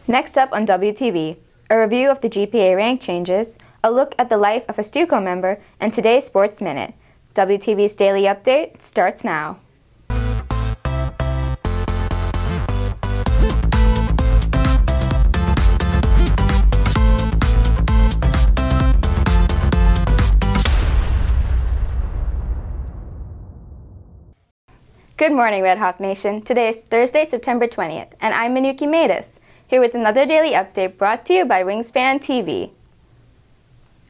Next up on WTV, a review of the GPA rank changes, a look at the life of a STUCO member, and today's Sports Minute. WTV's Daily Update starts now. Good morning, Red Hawk Nation. Today is Thursday, September 20th, and I'm Minuki Matus, here with another daily update brought to you by Wingspan TV.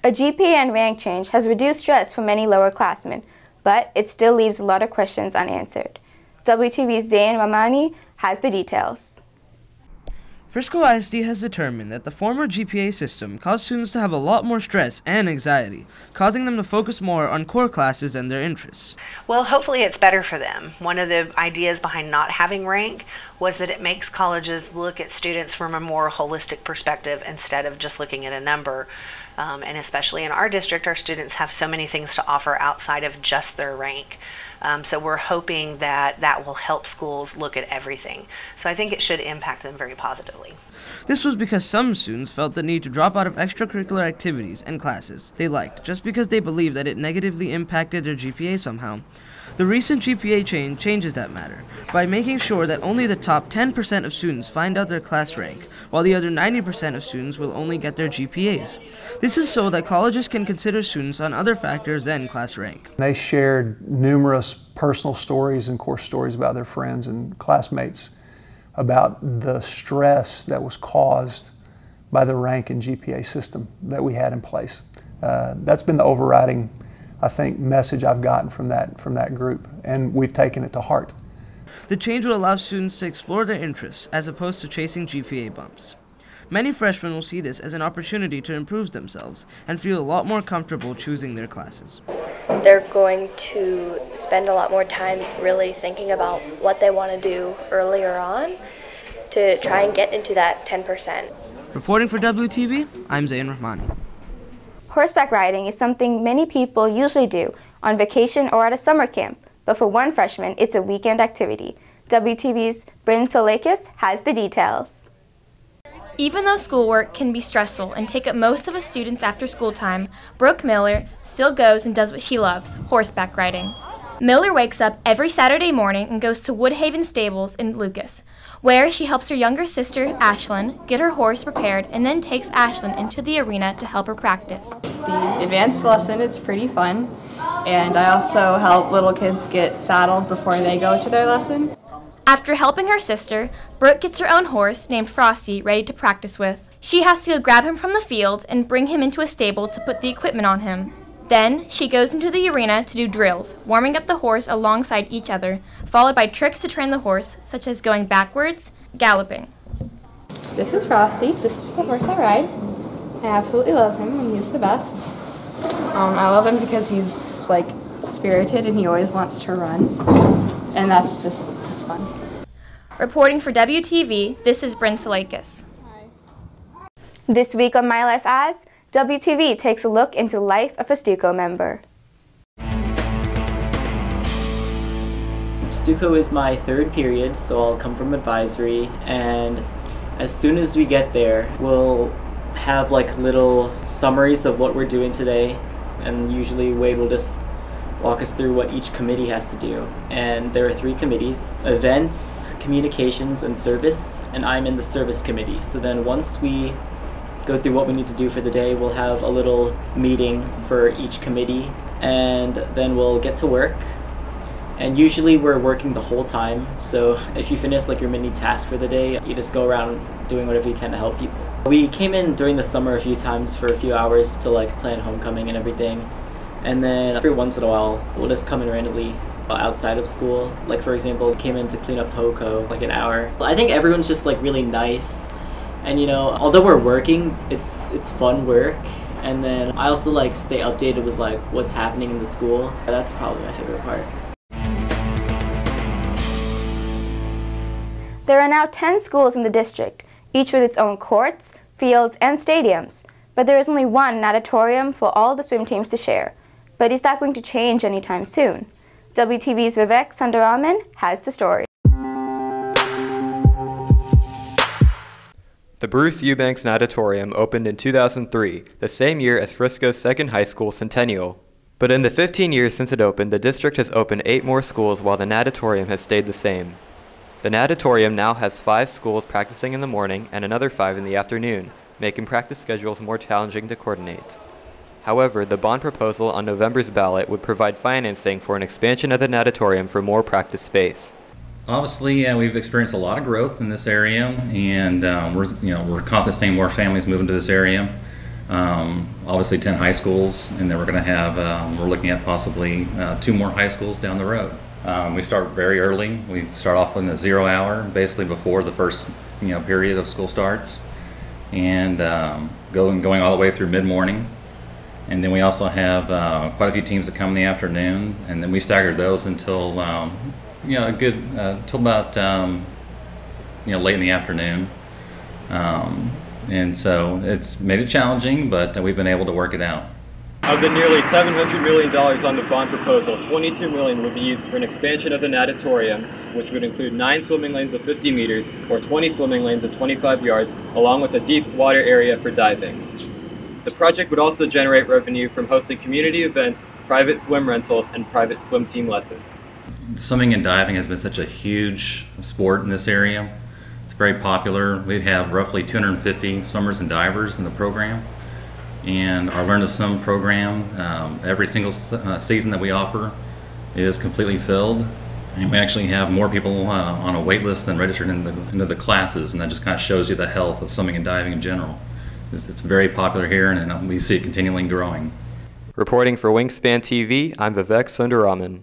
A GPA and rank change has reduced stress for many lower classmen, but it still leaves a lot of questions unanswered. WTV's Zayn Ramani has the details. Frisco ISD has determined that the former GPA system caused students to have a lot more stress and anxiety, causing them to focus more on core classes and their interests. Well, hopefully it's better for them. One of the ideas behind not having rank was that it makes colleges look at students from a more holistic perspective instead of just looking at a number. And especially in our district, our students have so many things to offer outside of just their rank. So we're hoping that that will help schools look at everything. So I think it should impact them very positively. This was because some students felt the need to drop out of extracurricular activities and classes they liked just because they believed that it negatively impacted their GPA somehow. The recent GPA change changes that matter by making sure that only the top 10% of students find out their class rank, while the other 90% of students will only get their GPAs. This is so that colleges can consider students on other factors than class rank. They shared numerous personal stories and course stories about their friends and classmates about the stress that was caused by the rank and GPA system that we had in place. That's been the overriding, I think, message I've gotten from that group, and we've taken it to heart. The change will allow students to explore their interests as opposed to chasing GPA bumps. Many freshmen will see this as an opportunity to improve themselves and feel a lot more comfortable choosing their classes. They're going to spend a lot more time really thinking about what they want to do earlier on to try and get into that 10%. Reporting for WTV, I'm Zayn Rahmani. Horseback riding is something many people usually do on vacation or at a summer camp, but for one freshman, it's a weekend activity. WTV's Bryn Solakis has the details. Even though schoolwork can be stressful and take up most of a student's after-school time, Brooke Miller still goes and does what she loves, horseback riding. Miller wakes up every Saturday morning and goes to Woodhaven Stables in Lucas, where she helps her younger sister, Ashlyn, get her horse prepared and then takes Ashlyn into the arena to help her practice. The advanced lesson, it's pretty fun, and I also help little kids get saddled before they go to their lesson. After helping her sister, Brooke gets her own horse named Frosty ready to practice with. She has to go grab him from the field and bring him into a stable to put the equipment on him. Then, she goes into the arena to do drills, warming up the horse alongside each other, followed by tricks to train the horse, such as going backwards, galloping. This is Frosty. This is the horse I ride. I absolutely love him, and he's the best. I love him because he's, spirited, and he always wants to run. And it's fun. Reporting for WTV, this is Bryn Solakis. This week on My Life As, WTV takes a look into the life of a STUCO member. STUCO is my third period, so I'll come from advisory, and as soon as we get there, we'll have little summaries of what we're doing today, and usually Wade will just walk us through what each committee has to do. And there are 3 committees: events, communications, and service, and I'm in the service committee. So then once we go through what we need to do for the day, we'll have a little meeting for each committee, and then we'll get to work. And usually we're working the whole time, so if you finish your mini task for the day, you just go around doing whatever you can to help people. We came in during the summer a few times for a few hours to plan homecoming and everything, and then every once in a while we'll just come in randomly outside of school. For example, came in to clean up HOCO an hour. I think everyone's just really nice. And although we're working, it's fun work. And then I also stay updated with what's happening in the school. That's probably my favorite part. There are now 10 schools in the district, each with its own courts, fields, and stadiums. But there is only one natatorium for all the swim teams to share. But is that going to change anytime soon? WTV's Vivek Sundaraman has the story. The Bruce Eubanks Natatorium opened in 2003, the same year as Frisco's second high school centennial. But in the 15 years since it opened, the district has opened 8 more schools while the natatorium has stayed the same. The natatorium now has 5 schools practicing in the morning and another 5 in the afternoon, making practice schedules more challenging to coordinate. However, the bond proposal on November's ballot would provide financing for an expansion of the natatorium for more practice space. Obviously, we've experienced a lot of growth in this area, and we're constantly seeing more families moving to this area. Obviously 10 high schools, and then we're going to have, we're looking at possibly 2 more high schools down the road. We start very early. We start off in the 0 hour, basically before the first period of school starts, and going all the way through mid-morning. And then we also have quite a few teams that come in the afternoon, and then we stagger those until till about late in the afternoon. And so it's made it challenging, but we've been able to work it out. Of the nearly $700 million on the bond proposal, $22 million would be used for an expansion of the natatorium, which would include 9 swimming lanes of 50 meters or 20 swimming lanes of 25 yards, along with a deep water area for diving. The project would also generate revenue from hosting community events, private swim rentals, and private swim team lessons. Swimming and diving has been such a huge sport in this area. It's very popular. We have roughly 250 swimmers and divers in the program. And our Learn to Swim program, every single season that we offer is completely filled. And we actually have more people on a wait list than registered into the classes, and that just kind of shows you the health of swimming and diving in general. It's very popular here, and we see it continually growing. Reporting for Wingspan TV, I'm Vivek Sundaraman.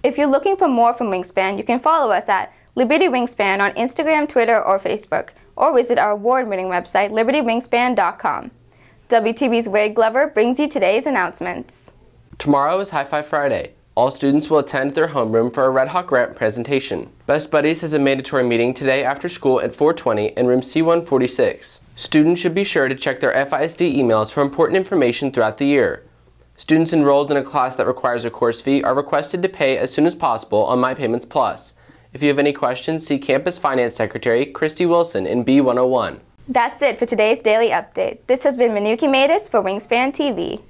If you're looking for more from Wingspan, you can follow us at Liberty Wingspan on Instagram, Twitter, or Facebook, or visit our award-winning website, libertywingspan.com. WTV's Wade Glover brings you today's announcements. Tomorrow is High Five Friday. All students will attend their homeroom for a Red Hawk grant presentation. Best Buddies has a mandatory meeting today after school at 4:20 in room C146. Students should be sure to check their FISD emails for important information throughout the year. Students enrolled in a class that requires a course fee are requested to pay as soon as possible on My Payments Plus. If you have any questions, see Campus Finance Secretary Christy Wilson in B101. That's it for today's Daily Update. This has been Minuki Matus for Wingspan TV.